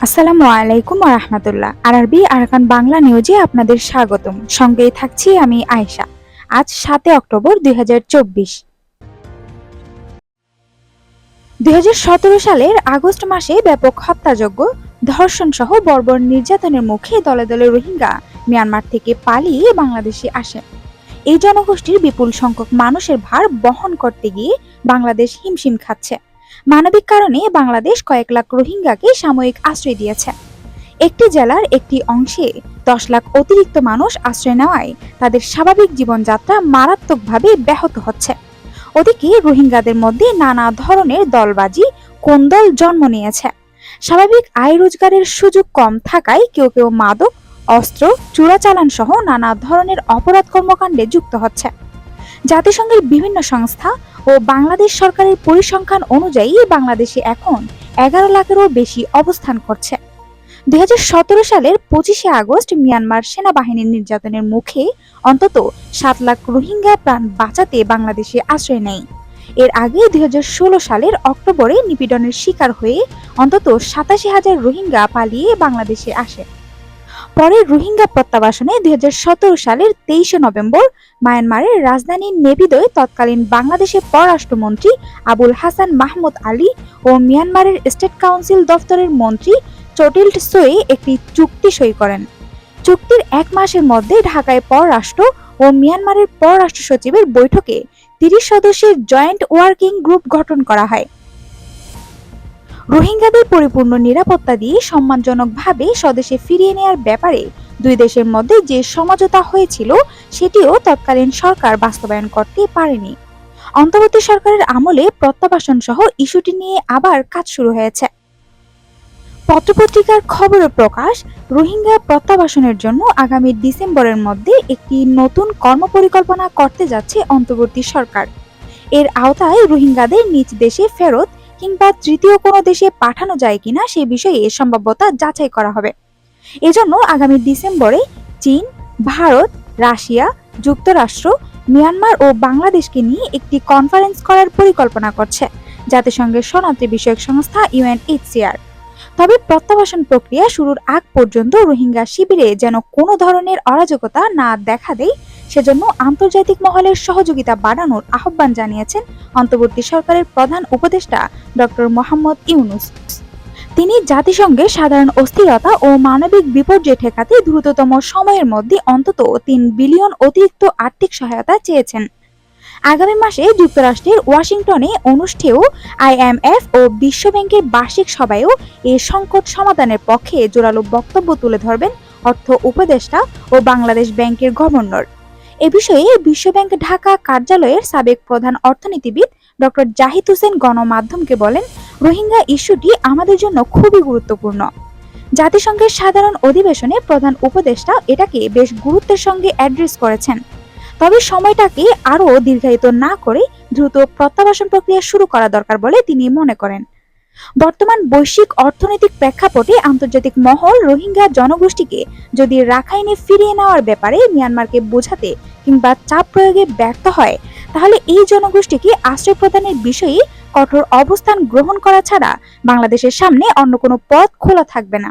আসসালামু আলাইকুম ওয়া রাহমাতুল্লাহ। আরবি আরাকান বাংলা নিউজে আপনাদের স্বাগতম। সঙ্গেই থাকছি আমি আয়েশা। আজ 7 অক্টোবর 2024। 2017 সালের আগস্ট মাসে ব্যাপক হত্যাযজ্ঞ, ধর্ষণ সহ বর্বর নির্যাতনের মুখে দলে দলে রোহিঙ্গা মিয়ানমার থেকে পালিয়ে বাংলাদেশে আসে। এই জনগোষ্ঠীর বিপুল সংখ্যক মানুষের ভার বহন করতে গিয়ে বাংলাদেশ হিমশিম খাচ্ছে। মানবিক কারণে বাংলাদেশ কয়েক লাখ রোহিঙ্গাকে সাময়িক আশ্রয় দিয়েছে। একটি জেলার একটি অংশে 10 লাখ অতিরিক্ত মানুষ আশ্রয় নেওয়ায় তাদের স্বাভাবিক জীবনযাত্রা মারাত্মকভাবে ব্যাহত হচ্ছে। ওদিকে রোহিঙ্গাদের মধ্যে নানা ধরনের দলবাজি কোন্দল জন্ম নিয়েছে। স্বাভাবিক আয় রোজগারের সুযোগ কম থাকায় কেউ কেউ মাদক, অস্ত্র, চোরাচালান সহ নানা ধরনের অপরাধ কর্মকাণ্ডে যুক্ত হচ্ছে। জাতিসংঘের বিভিন্ন সংস্থা ও বাংলাদেশ সরকারের পরিসংখ্যান অনুযায়ী বাংলাদেশে এখন 11 লাখেরও বেশি অবস্থান করছে। 2017 সালের 25শে আগস্ট মিয়ানমার সেনাবাহিনীর নির্যাতনের মুখে অন্তত 7 লাখ রোহিঙ্গা প্রাণ বাঁচাতে বাংলাদেশে আশ্রয় নেয়। এর আগে 2016 সালের অক্টোবরে নিপীড়নের শিকার হয়ে অন্তত 87,000 রোহিঙ্গা পালিয়ে বাংলাদেশে আসে। পরে রোহিঙ্গা প্রত্যাবাসনে 2017 সালের 23শে নভেম্বর মায়ানমারের রাজধানী নেপিদোয় তৎকালীন বাংলাদেশের পররাষ্ট্রমন্ত্রী আবুল হাসান মাহমুদ আলী ও মিয়ানমারের স্টেট কাউন্সিল দফতরের মন্ত্রী চটিল্ড সোয়ে একটি চুক্তি সই করেন। চুক্তির 1 মাসের মধ্যে ঢাকায় পররাষ্ট্র ও মিয়ানমারের পররাষ্ট্র সচিবের বৈঠকে 30 সদস্যের জয়েন্ট ওয়ার্কিং গ্রুপ গঠন করা হয়। রোহিঙ্গাদের পরিপূর্ণ নিরাপত্তা দিয়ে সম্মানজনকভাবে স্বদেশে ফিরিয়ে নেয়ার ব্যাপারে দুই দেশের মধ্যে যে সমঝোতা হয়েছিল সেটিও তৎকালীন সরকার বাস্তবায়ন করতে পারেনি। অন্তর্বর্তী সরকারের আমলে প্রত্যাবাসন সহ ইস্যুটি নিয়ে আবার কাজ শুরু হয়েছে। পত্রপত্রিকার খবরে প্রকাশ, রোহিঙ্গা প্রত্যাবাসনের জন্য আগামী ডিসেম্বরের মধ্যে একটি নতুন কর্মপরিকল্পনা করতে যাচ্ছে অন্তর্বর্তী সরকার। এর আওতায় রোহিঙ্গাদের নিজ দেশে ফেরত কিংবা তৃতীয় কোনো দেশে পাঠানো যায় কিনা সে বিষয়ে সম্ভাব্যতা যাচাই করা হবে। এজন্য আগামী ডিসেম্বরে চীন, ভারত, রাশিয়া, যুক্তরাষ্ট্র, মিয়ানমার ও বাংলাদেশকে নিয়ে একটি কনফারেন্স করার পরিকল্পনা করছে জাতিসংঘের শরণার্থী বিষয়ক সংস্থা UNHCR। তবে প্রত্যাবাসন প্রক্রিয়া শুরুর আগ পর্যন্ত রোহিঙ্গা শিবিরে যেন কোনো ধরনের অরাজকতা না দেখা দেয় সেজন্য আন্তর্জাতিক মহলের সহযোগিতা বাড়ানোর আহ্বান জানিয়েছেন অন্তর্বর্তী সরকারের প্রধান উপদেষ্টা ডক্টর মোহাম্মদ ইউনূস। তিনি জাতিসংঘের সাধারণ অস্থিরতা ও মানবিক বিপর্যয় ঠেকাতে দ্রুততম সময়ের মধ্যে অন্তত 3 বিলিয়ন অতিরিক্ত আর্থিক সহায়তা চেয়েছেন। আগামী মাসে যুক্তরাষ্ট্রের ওয়াশিংটনে অনুষ্ঠেয় IMF ও বিশ্ব ব্যাংকের বার্ষিক সভায়ও এই সংকট সমাধানের পক্ষে জোরালো বক্তব্য তুলে ধরবেন অর্থ উপদেষ্টা ও বাংলাদেশ ব্যাংকের গভর্নর। এ বিষয়ে বিশ্বব্যাংক ঢাকা কার্যালয়ের সাবেক প্রধান অর্থনীতিবিদ ডক্টর জাহিদ হোসেন গণমাধ্যমকে বলেন, রোহিঙ্গা ইস্যুটি আমাদের জন্য খুবই গুরুত্বপূর্ণ। জাতিসংঘের সাধারণ অধিবেশনে প্রধান উপদেষ্টা এটাকে বেশ গুরুত্বের সঙ্গে অ্যাড্রেস করেছেন। তবে সময়টাকে আরও দীর্ঘায়িত না করে দ্রুত প্রত্যাবাসন প্রক্রিয়া শুরু করা দরকার বলে তিনি মনে করেন। বর্তমান বৈশ্বিক অর্থনৈতিক প্রেক্ষাপটে আন্তর্জাতিক মহল রোহিঙ্গা জনগোষ্ঠীকে যদি রাখাইনে ফিরিয়ে নেওয়ার ব্যাপারে মিয়ানমারকে বোঝাতে কিংবা চাপ প্রয়োগে ব্যর্থ হয়, তাহলে এই জনগোষ্ঠীকে আশ্রয় প্রদানের বিষয়ে কঠোর অবস্থান গ্রহণ করা ছাড়া বাংলাদেশের সামনে অন্য কোনো পথ খোলা থাকবে না।